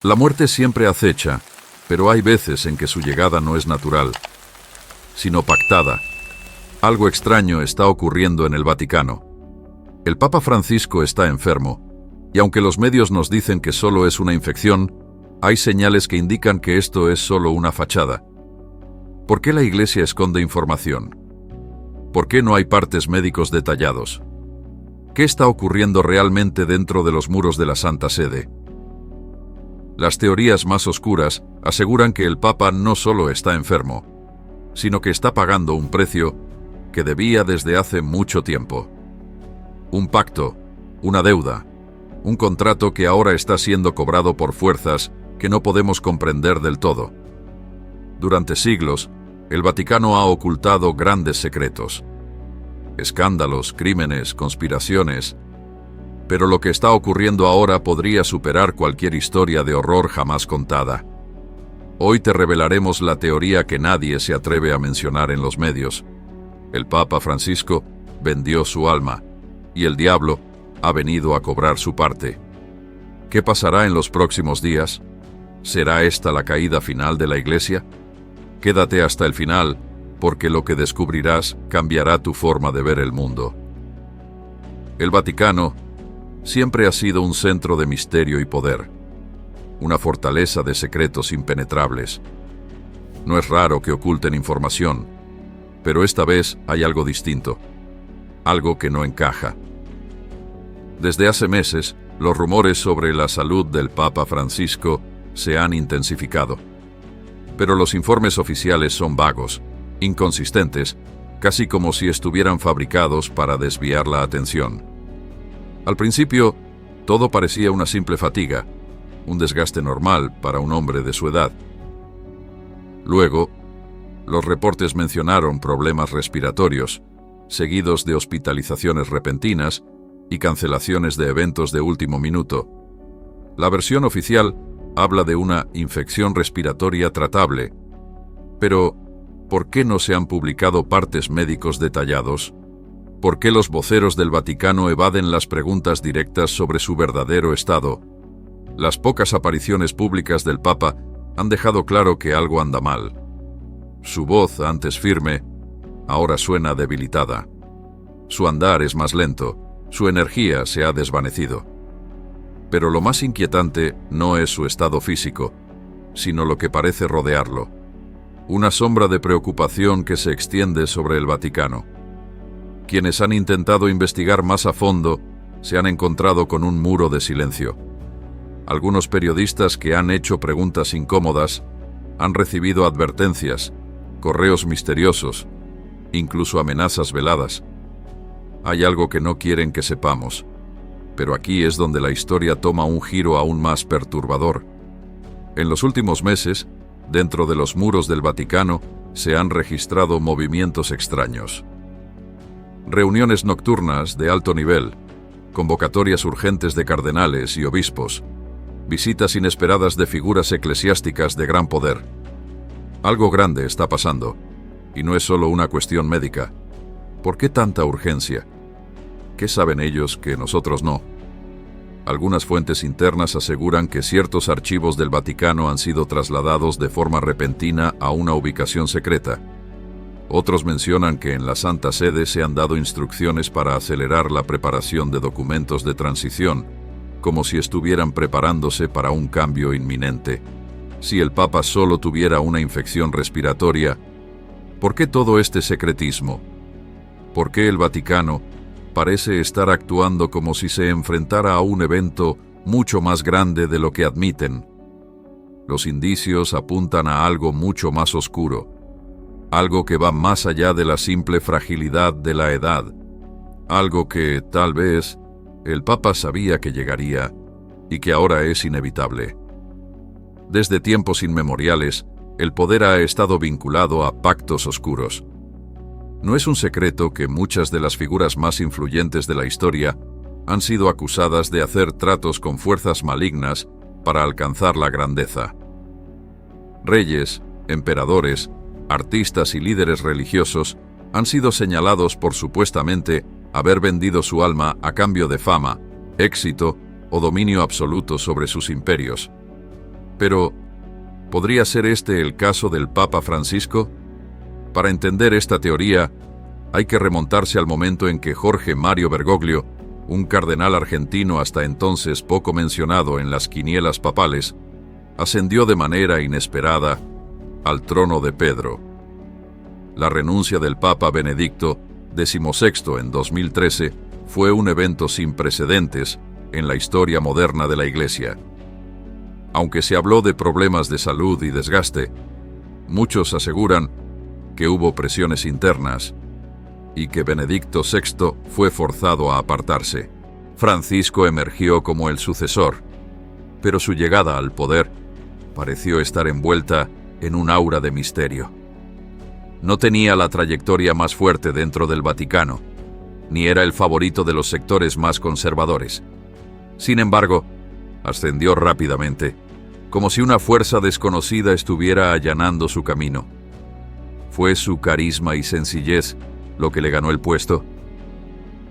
La muerte siempre acecha, pero hay veces en que su llegada no es natural, sino pactada. Algo extraño está ocurriendo en el Vaticano. El Papa Francisco está enfermo, y aunque los medios nos dicen que solo es una infección, hay señales que indican que esto es solo una fachada. ¿Por qué la Iglesia esconde información? ¿Por qué no hay partes médicos detallados? ¿Qué está ocurriendo realmente dentro de los muros de la Santa Sede? Las teorías más oscuras aseguran que el Papa no solo está enfermo, sino que está pagando un precio que debía desde hace mucho tiempo. Un pacto, una deuda, un contrato que ahora está siendo cobrado por fuerzas que no podemos comprender del todo. Durante siglos, el Vaticano ha ocultado grandes secretos. Escándalos, crímenes, conspiraciones. Pero lo que está ocurriendo ahora podría superar cualquier historia de horror jamás contada. Hoy te revelaremos la teoría que nadie se atreve a mencionar en los medios. El Papa Francisco vendió su alma, y el diablo ha venido a cobrar su parte. ¿Qué pasará en los próximos días? ¿Será esta la caída final de la Iglesia? Quédate hasta el final, porque lo que descubrirás cambiará tu forma de ver el mundo. El Vaticano siempre ha sido un centro de misterio y poder, una fortaleza de secretos impenetrables. No es raro que oculten información, pero esta vez hay algo distinto, algo que no encaja. Desde hace meses, los rumores sobre la salud del Papa Francisco se han intensificado. Pero los informes oficiales son vagos, inconsistentes, casi como si estuvieran fabricados para desviar la atención. Al principio, todo parecía una simple fatiga, un desgaste normal para un hombre de su edad. Luego, los reportes mencionaron problemas respiratorios, seguidos de hospitalizaciones repentinas y cancelaciones de eventos de último minuto. La versión oficial habla de una infección respiratoria tratable. Pero, ¿por qué no se han publicado partes médicos detallados? ¿Por qué los voceros del Vaticano evaden las preguntas directas sobre su verdadero estado? Las pocas apariciones públicas del Papa han dejado claro que algo anda mal. Su voz, antes firme, ahora suena debilitada. Su andar es más lento, su energía se ha desvanecido. Pero lo más inquietante no es su estado físico, sino lo que parece rodearlo. Una sombra de preocupación que se extiende sobre el Vaticano. Quienes han intentado investigar más a fondo se han encontrado con un muro de silencio. Algunos periodistas que han hecho preguntas incómodas han recibido advertencias, correos misteriosos, incluso amenazas veladas. Hay algo que no quieren que sepamos, pero aquí es donde la historia toma un giro aún más perturbador. En los últimos meses, dentro de los muros del Vaticano, se han registrado movimientos extraños. Reuniones nocturnas de alto nivel, convocatorias urgentes de cardenales y obispos, visitas inesperadas de figuras eclesiásticas de gran poder. Algo grande está pasando, y no es solo una cuestión médica. ¿Por qué tanta urgencia? ¿Qué saben ellos que nosotros no? Algunas fuentes internas aseguran que ciertos archivos del Vaticano han sido trasladados de forma repentina a una ubicación secreta. Otros mencionan que en la Santa Sede se han dado instrucciones para acelerar la preparación de documentos de transición, como si estuvieran preparándose para un cambio inminente. Si el Papa solo tuviera una infección respiratoria, ¿por qué todo este secretismo? ¿Por qué el Vaticano parece estar actuando como si se enfrentara a un evento mucho más grande de lo que admiten? Los indicios apuntan a algo mucho más oscuro, algo que va más allá de la simple fragilidad de la edad, algo que, tal vez, el Papa sabía que llegaría y que ahora es inevitable. Desde tiempos inmemoriales, el poder ha estado vinculado a pactos oscuros. No es un secreto que muchas de las figuras más influyentes de la historia han sido acusadas de hacer tratos con fuerzas malignas para alcanzar la grandeza. Reyes, emperadores, artistas y líderes religiosos han sido señalados por supuestamente haber vendido su alma a cambio de fama, éxito o dominio absoluto sobre sus imperios. Pero, ¿podría ser este el caso del Papa Francisco? Para entender esta teoría, hay que remontarse al momento en que Jorge Mario Bergoglio, un cardenal argentino hasta entonces poco mencionado en las quinielas papales, ascendió de manera inesperada al trono de Pedro. La renuncia del Papa Benedicto XVI en 2013 fue un evento sin precedentes en la historia moderna de la Iglesia. Aunque se habló de problemas de salud y desgaste, muchos aseguran que hubo presiones internas y que Benedicto VI fue forzado a apartarse. Francisco emergió como el sucesor, pero su llegada al poder pareció estar envuelta en un aura de misterio. No tenía la trayectoria más fuerte dentro del Vaticano, ni era el favorito de los sectores más conservadores. Sin embargo, ascendió rápidamente, como si una fuerza desconocida estuviera allanando su camino. ¿Fue su carisma y sencillez lo que le ganó el puesto?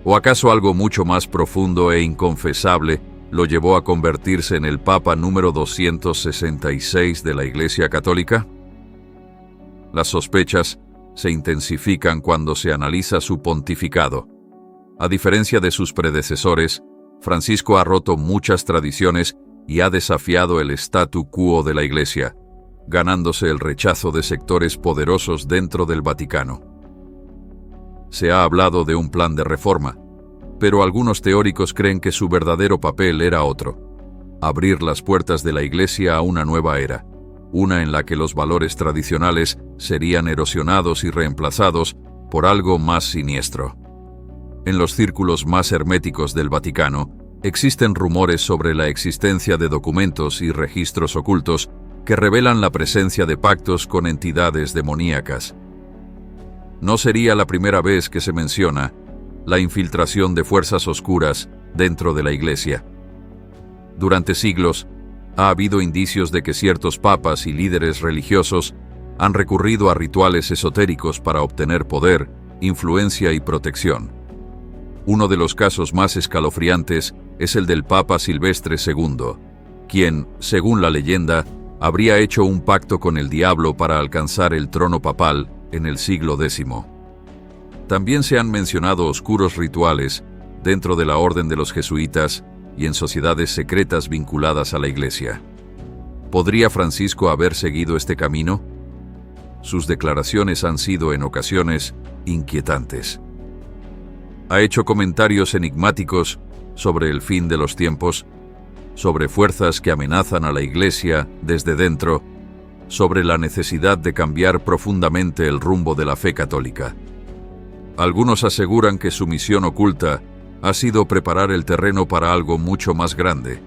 ¿O acaso algo mucho más profundo e inconfesable lo llevó a convertirse en el Papa número 266 de la Iglesia Católica? Las sospechas se intensifican cuando se analiza su pontificado. A diferencia de sus predecesores, Francisco ha roto muchas tradiciones y ha desafiado el statu quo de la Iglesia, ganándose el rechazo de sectores poderosos dentro del Vaticano. Se ha hablado de un plan de reforma, pero algunos teóricos creen que su verdadero papel era otro: abrir las puertas de la Iglesia a una nueva era, una en la que los valores tradicionales serían erosionados y reemplazados por algo más siniestro. En los círculos más herméticos del Vaticano, existen rumores sobre la existencia de documentos y registros ocultos que revelan la presencia de pactos con entidades demoníacas. No sería la primera vez que se menciona la infiltración de fuerzas oscuras dentro de la Iglesia. Durante siglos, ha habido indicios de que ciertos papas y líderes religiosos han recurrido a rituales esotéricos para obtener poder, influencia y protección. Uno de los casos más escalofriantes es el del Papa Silvestre II, quien, según la leyenda, habría hecho un pacto con el diablo para alcanzar el trono papal en el siglo X. También se han mencionado oscuros rituales dentro de la orden de los jesuitas y en sociedades secretas vinculadas a la Iglesia. ¿Podría Francisco haber seguido este camino? Sus declaraciones han sido en ocasiones inquietantes. Ha hecho comentarios enigmáticos sobre el fin de los tiempos, sobre fuerzas que amenazan a la Iglesia desde dentro, sobre la necesidad de cambiar profundamente el rumbo de la fe católica. Algunos aseguran que su misión oculta ha sido preparar el terreno para algo mucho más grande,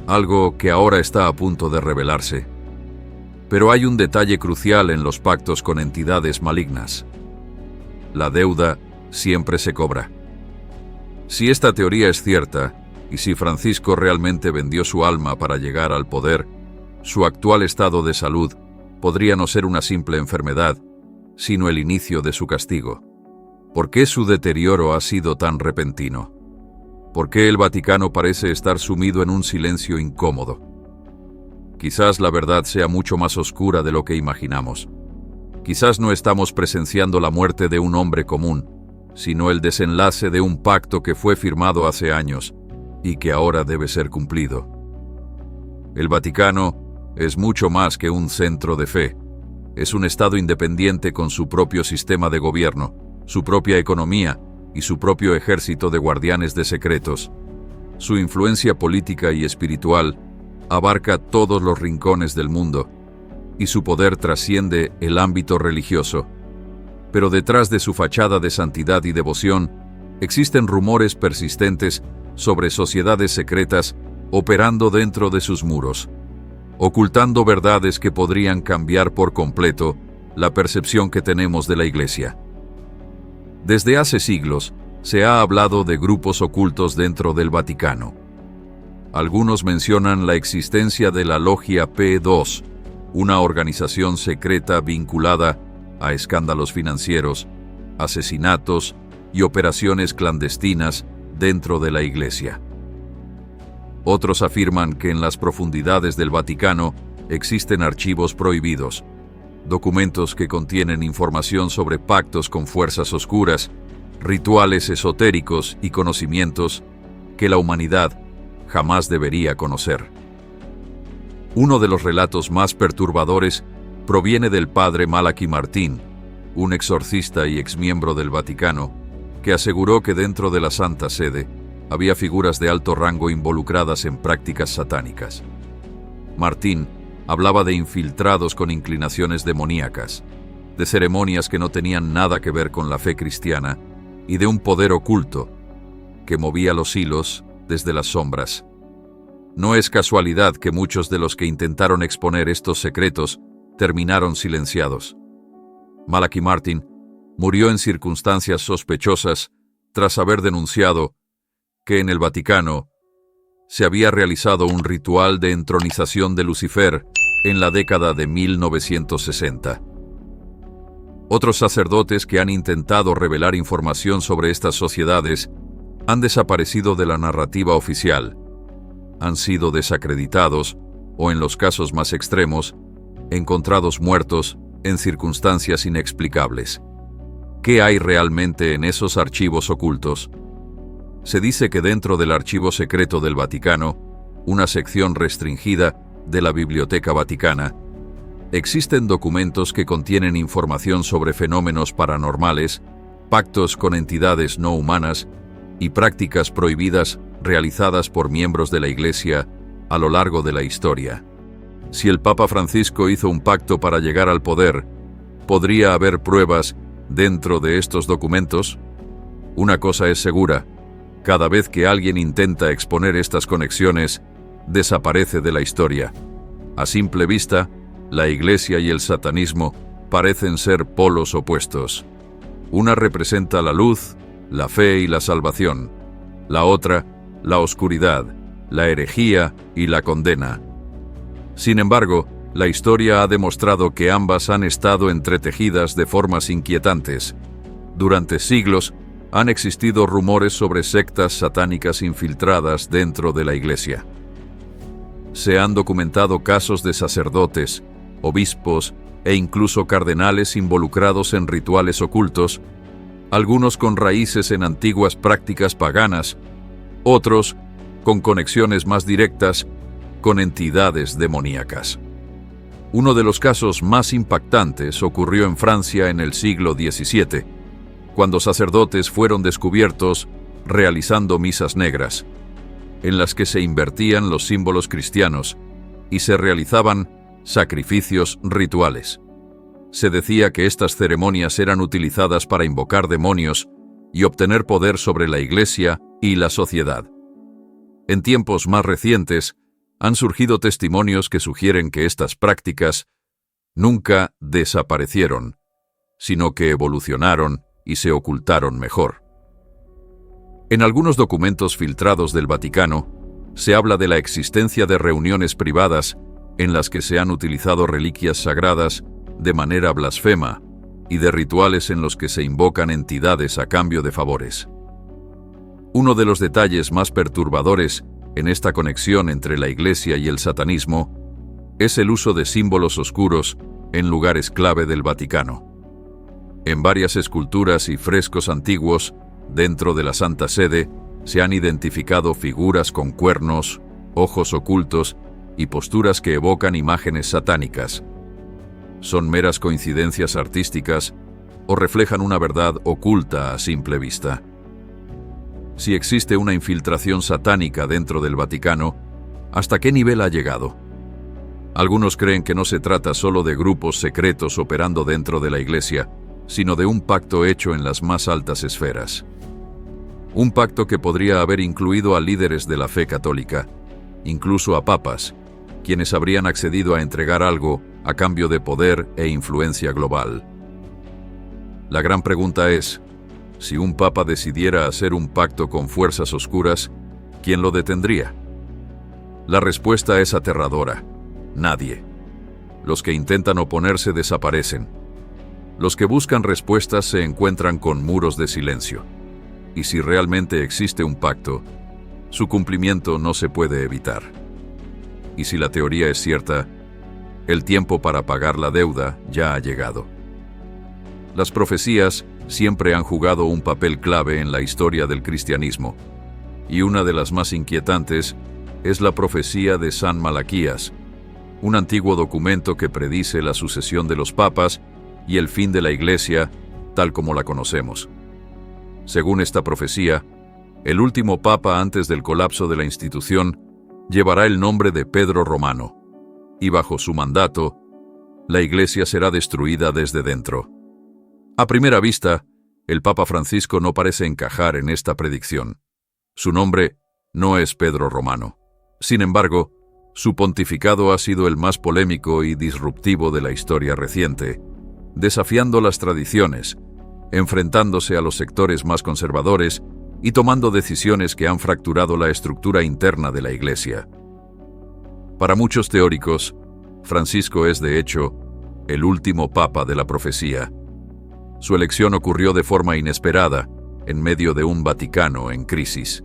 algo que ahora está a punto de revelarse. Pero hay un detalle crucial en los pactos con entidades malignas: la deuda siempre se cobra. Si esta teoría es cierta, y si Francisco realmente vendió su alma para llegar al poder, su actual estado de salud podría no ser una simple enfermedad, sino el inicio de su castigo. ¿Por qué su deterioro ha sido tan repentino? ¿Por qué el Vaticano parece estar sumido en un silencio incómodo? Quizás la verdad sea mucho más oscura de lo que imaginamos. Quizás no estamos presenciando la muerte de un hombre común, sino el desenlace de un pacto que fue firmado hace años y que ahora debe ser cumplido. El Vaticano es mucho más que un centro de fe. Es un Estado independiente con su propio sistema de gobierno, su propia economía y su propio ejército de guardianes de secretos. Su influencia política y espiritual abarca todos los rincones del mundo, y su poder trasciende el ámbito religioso. Pero detrás de su fachada de santidad y devoción, existen rumores persistentes sobre sociedades secretas operando dentro de sus muros, ocultando verdades que podrían cambiar por completo la percepción que tenemos de la Iglesia. Desde hace siglos, se ha hablado de grupos ocultos dentro del Vaticano. Algunos mencionan la existencia de la Logia P2, una organización secreta vinculada a escándalos financieros, asesinatos y operaciones clandestinas dentro de la Iglesia. Otros afirman que en las profundidades del Vaticano existen archivos prohibidos, documentos que contienen información sobre pactos con fuerzas oscuras, rituales esotéricos y conocimientos que la humanidad jamás debería conocer. Uno de los relatos más perturbadores proviene del padre Malachi Martín, un exorcista y exmiembro del Vaticano, que aseguró que dentro de la Santa Sede había figuras de alto rango involucradas en prácticas satánicas. Martín hablaba de infiltrados con inclinaciones demoníacas, de ceremonias que no tenían nada que ver con la fe cristiana y de un poder oculto que movía los hilos desde las sombras. No es casualidad que muchos de los que intentaron exponer estos secretos terminaron silenciados. Malachi Martín murió en circunstancias sospechosas tras haber denunciado que en el Vaticano se había realizado un ritual de entronización de Lucifer en la década de 1960. Otros sacerdotes que han intentado revelar información sobre estas sociedades han desaparecido de la narrativa oficial, han sido desacreditados o, en los casos más extremos, encontrados muertos en circunstancias inexplicables. ¿Qué hay realmente en esos archivos ocultos? Se dice que dentro del archivo secreto del Vaticano, una sección restringida de la Biblioteca Vaticana, existen documentos que contienen información sobre fenómenos paranormales, pactos con entidades no humanas y prácticas prohibidas realizadas por miembros de la Iglesia a lo largo de la historia. Si el Papa Francisco hizo un pacto para llegar al poder, ¿podría haber pruebas dentro de estos documentos? Una cosa es segura: cada vez que alguien intenta exponer estas conexiones, desaparece de la historia. A simple vista, la Iglesia y el satanismo parecen ser polos opuestos. Una representa la luz, la fe y la salvación. La otra, la oscuridad, la herejía y la condena. Sin embargo, la historia ha demostrado que ambas han estado entretejidas de formas inquietantes. Durante siglos, han existido rumores sobre sectas satánicas infiltradas dentro de la Iglesia. Se han documentado casos de sacerdotes, obispos e incluso cardenales involucrados en rituales ocultos, algunos con raíces en antiguas prácticas paganas, otros con conexiones más directas con entidades demoníacas. Uno de los casos más impactantes ocurrió en Francia en el siglo XVII, cuando sacerdotes fueron descubiertos realizando misas negras, en las que se invertían los símbolos cristianos y se realizaban sacrificios rituales. Se decía que estas ceremonias eran utilizadas para invocar demonios y obtener poder sobre la Iglesia y la sociedad. En tiempos más recientes, han surgido testimonios que sugieren que estas prácticas nunca desaparecieron, sino que evolucionaron y se ocultaron mejor. En algunos documentos filtrados del Vaticano, se habla de la existencia de reuniones privadas en las que se han utilizado reliquias sagradas de manera blasfema y de rituales en los que se invocan entidades a cambio de favores. Uno de los detalles más perturbadores en esta conexión entre la Iglesia y el satanismo es el uso de símbolos oscuros en lugares clave del Vaticano. En varias esculturas y frescos antiguos dentro de la Santa Sede se han identificado figuras con cuernos, ojos ocultos y posturas que evocan imágenes satánicas. ¿Son meras coincidencias artísticas o reflejan una verdad oculta a simple vista? Si existe una infiltración satánica dentro del Vaticano, ¿hasta qué nivel ha llegado? Algunos creen que no se trata solo de grupos secretos operando dentro de la Iglesia, sino de un pacto hecho en las más altas esferas. Un pacto que podría haber incluido a líderes de la fe católica, incluso a papas, quienes habrían accedido a entregar algo a cambio de poder e influencia global. La gran pregunta es: si un papa decidiera hacer un pacto con fuerzas oscuras, ¿quién lo detendría? La respuesta es aterradora: nadie. Los que intentan oponerse desaparecen. Los que buscan respuestas se encuentran con muros de silencio. Y si realmente existe un pacto, su cumplimiento no se puede evitar. Y si la teoría es cierta, el tiempo para pagar la deuda ya ha llegado. Las profecías siempre han jugado un papel clave en la historia del cristianismo, y una de las más inquietantes es la profecía de San Malaquías, un antiguo documento que predice la sucesión de los papas y el fin de la Iglesia tal como la conocemos. Según esta profecía, el último papa antes del colapso de la institución llevará el nombre de Pedro Romano, y bajo su mandato, la Iglesia será destruida desde dentro. A primera vista, el Papa Francisco no parece encajar en esta predicción. Su nombre no es Pedro Romano. Sin embargo, su pontificado ha sido el más polémico y disruptivo de la historia reciente, desafiando las tradiciones, enfrentándose a los sectores más conservadores y tomando decisiones que han fracturado la estructura interna de la Iglesia. Para muchos teóricos, Francisco es, de hecho, el último papa de la profecía. Su elección ocurrió de forma inesperada, en medio de un Vaticano en crisis.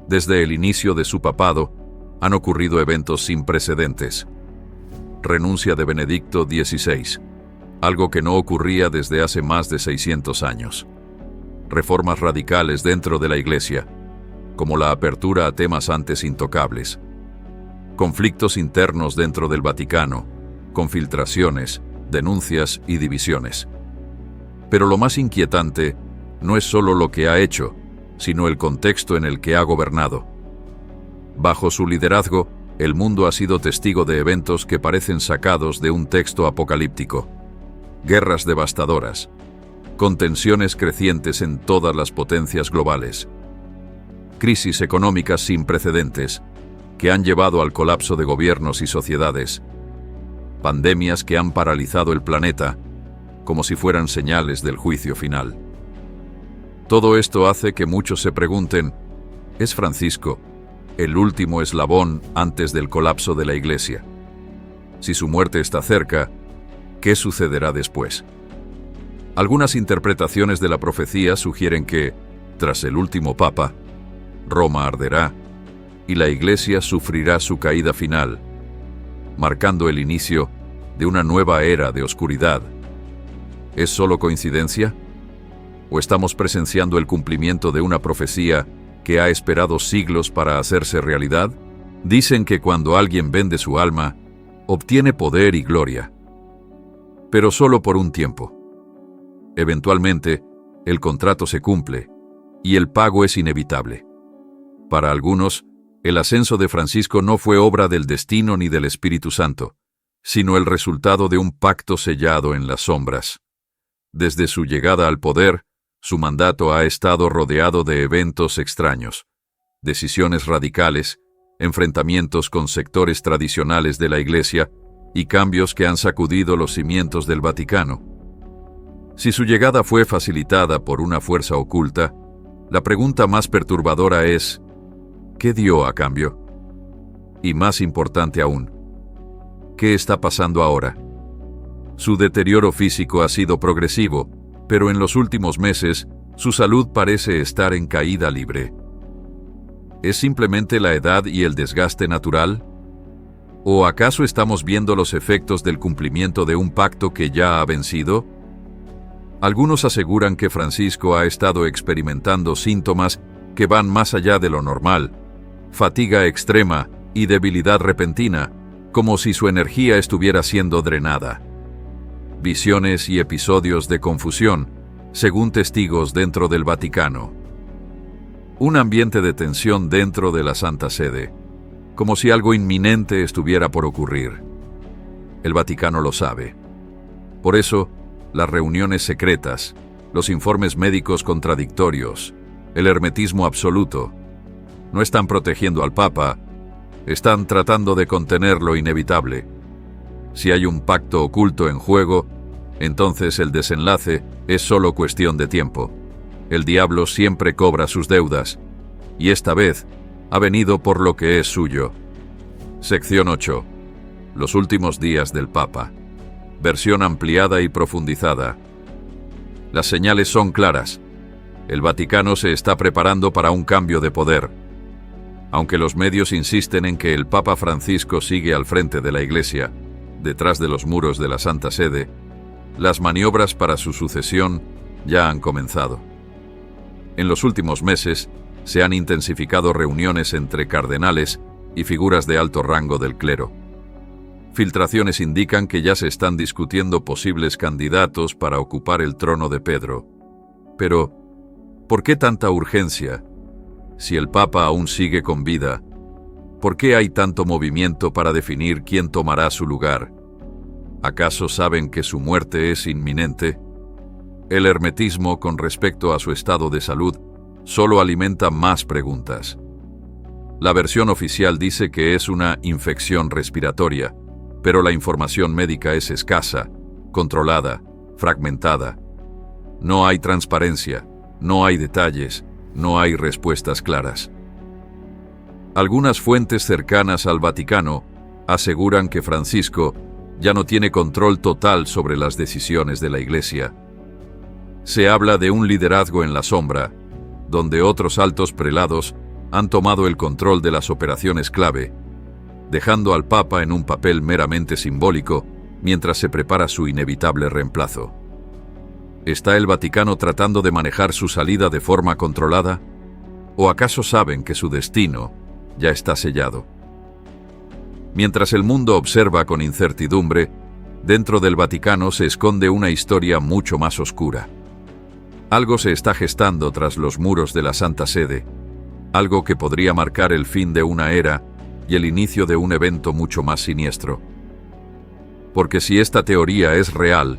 Desde el inicio de su papado, han ocurrido eventos sin precedentes. Renuncia de Benedicto XVI, algo que no ocurría desde hace más de 600 años. Reformas radicales dentro de la Iglesia, como la apertura a temas antes intocables. Conflictos internos dentro del Vaticano, con filtraciones, denuncias y divisiones. Pero lo más inquietante no es solo lo que ha hecho, sino el contexto en el que ha gobernado. Bajo su liderazgo, el mundo ha sido testigo de eventos que parecen sacados de un texto apocalíptico. Guerras devastadoras, con tensiones crecientes en todas las potencias globales. Crisis económicas sin precedentes, que han llevado al colapso de gobiernos y sociedades. Pandemias que han paralizado el planeta, como si fueran señales del juicio final. Todo esto hace que muchos se pregunten, ¿es Francisco el último eslabón antes del colapso de la Iglesia? Si su muerte está cerca, ¿qué sucederá después? Algunas interpretaciones de la profecía sugieren que, tras el último papa, Roma arderá y la Iglesia sufrirá su caída final, marcando el inicio de una nueva era de oscuridad. ¿Es solo coincidencia? ¿O estamos presenciando el cumplimiento de una profecía que ha esperado siglos para hacerse realidad? Dicen que cuando alguien vende su alma, obtiene poder y gloria. Pero solo por un tiempo. Eventualmente, el contrato se cumple y el pago es inevitable. Para algunos, el ascenso de Francisco no fue obra del destino ni del Espíritu Santo, sino el resultado de un pacto sellado en las sombras. Desde su llegada al poder, su mandato ha estado rodeado de eventos extraños, decisiones radicales, enfrentamientos con sectores tradicionales de la Iglesia y cambios que han sacudido los cimientos del Vaticano. Si su llegada fue facilitada por una fuerza oculta, la pregunta más perturbadora es, ¿qué dio a cambio? Y más importante aún, ¿qué está pasando ahora? Su deterioro físico ha sido progresivo, pero en los últimos meses, su salud parece estar en caída libre. ¿Es simplemente la edad y el desgaste natural? ¿O acaso estamos viendo los efectos del cumplimiento de un pacto que ya ha vencido? Algunos aseguran que Francisco ha estado experimentando síntomas que van más allá de lo normal, fatiga extrema y debilidad repentina, como si su energía estuviera siendo drenada. Visiones y episodios de confusión, según testigos dentro del Vaticano. Un ambiente de tensión dentro de la Santa Sede, como si algo inminente estuviera por ocurrir. El Vaticano lo sabe. Por eso, las reuniones secretas, los informes médicos contradictorios, el hermetismo absoluto, no están protegiendo al Papa, están tratando de contener lo inevitable. Si hay un pacto oculto en juego, entonces el desenlace es solo cuestión de tiempo. El diablo siempre cobra sus deudas, y esta vez ha venido por lo que es suyo. Sección 8. Los últimos días del Papa. Versión ampliada y profundizada. Las señales son claras. El Vaticano se está preparando para un cambio de poder. Aunque los medios insisten en que el Papa Francisco sigue al frente de la Iglesia, detrás de los muros de la Santa Sede, las maniobras para su sucesión ya han comenzado. En los últimos meses se han intensificado reuniones entre cardenales y figuras de alto rango del clero. Filtraciones indican que ya se están discutiendo posibles candidatos para ocupar el trono de Pedro. Pero, ¿por qué tanta urgencia? Si el Papa aún sigue con vida, ¿por qué hay tanto movimiento para definir quién tomará su lugar? ¿Acaso saben que su muerte es inminente? El hermetismo con respecto a su estado de salud solo alimenta más preguntas. La versión oficial dice que es una infección respiratoria, pero la información médica es escasa, controlada, fragmentada. No hay transparencia, no hay detalles, no hay respuestas claras. Algunas fuentes cercanas al Vaticano aseguran que Francisco ya no tiene control total sobre las decisiones de la Iglesia. Se habla de un liderazgo en la sombra, donde otros altos prelados han tomado el control de las operaciones clave, dejando al Papa en un papel meramente simbólico mientras se prepara su inevitable reemplazo. ¿Está el Vaticano tratando de manejar su salida de forma controlada? ¿O acaso saben que su destino ya está sellado? Mientras el mundo observa con incertidumbre, dentro del Vaticano se esconde una historia mucho más oscura. Algo se está gestando tras los muros de la Santa Sede, algo que podría marcar el fin de una era y el inicio de un evento mucho más siniestro. Porque si esta teoría es real,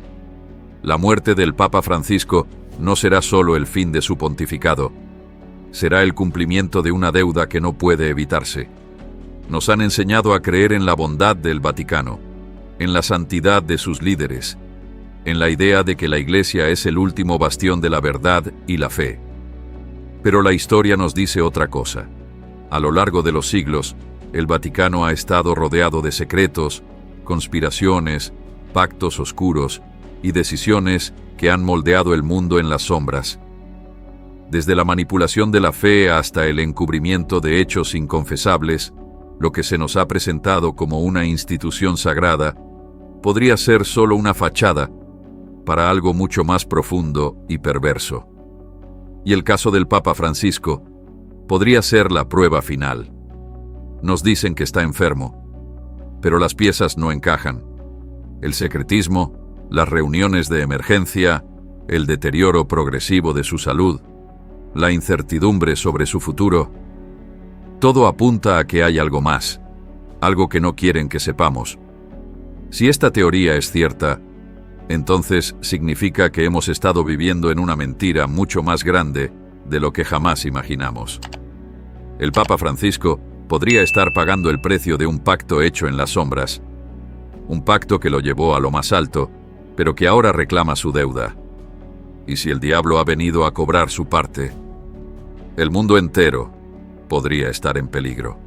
la muerte del Papa Francisco no será solo el fin de su pontificado, será el cumplimiento de una deuda que no puede evitarse. Nos han enseñado a creer en la bondad del Vaticano, en la santidad de sus líderes, en la idea de que la Iglesia es el último bastión de la verdad y la fe. Pero la historia nos dice otra cosa. A lo largo de los siglos, el Vaticano ha estado rodeado de secretos, conspiraciones, pactos oscuros y decisiones que han moldeado el mundo en las sombras. Desde la manipulación de la fe hasta el encubrimiento de hechos inconfesables, lo que se nos ha presentado como una institución sagrada podría ser solo una fachada para algo mucho más profundo y perverso. Y el caso del Papa Francisco podría ser la prueba final. Nos dicen que está enfermo, pero las piezas no encajan. El secretismo, las reuniones de emergencia, el deterioro progresivo de su salud, la incertidumbre sobre su futuro, todo apunta a que hay algo más, algo que no quieren que sepamos. Si esta teoría es cierta, entonces significa que hemos estado viviendo en una mentira mucho más grande de lo que jamás imaginamos. El Papa Francisco podría estar pagando el precio de un pacto hecho en las sombras, un pacto que lo llevó a lo más alto, pero que ahora reclama su deuda. Y si el diablo ha venido a cobrar su parte, el mundo entero podría estar en peligro.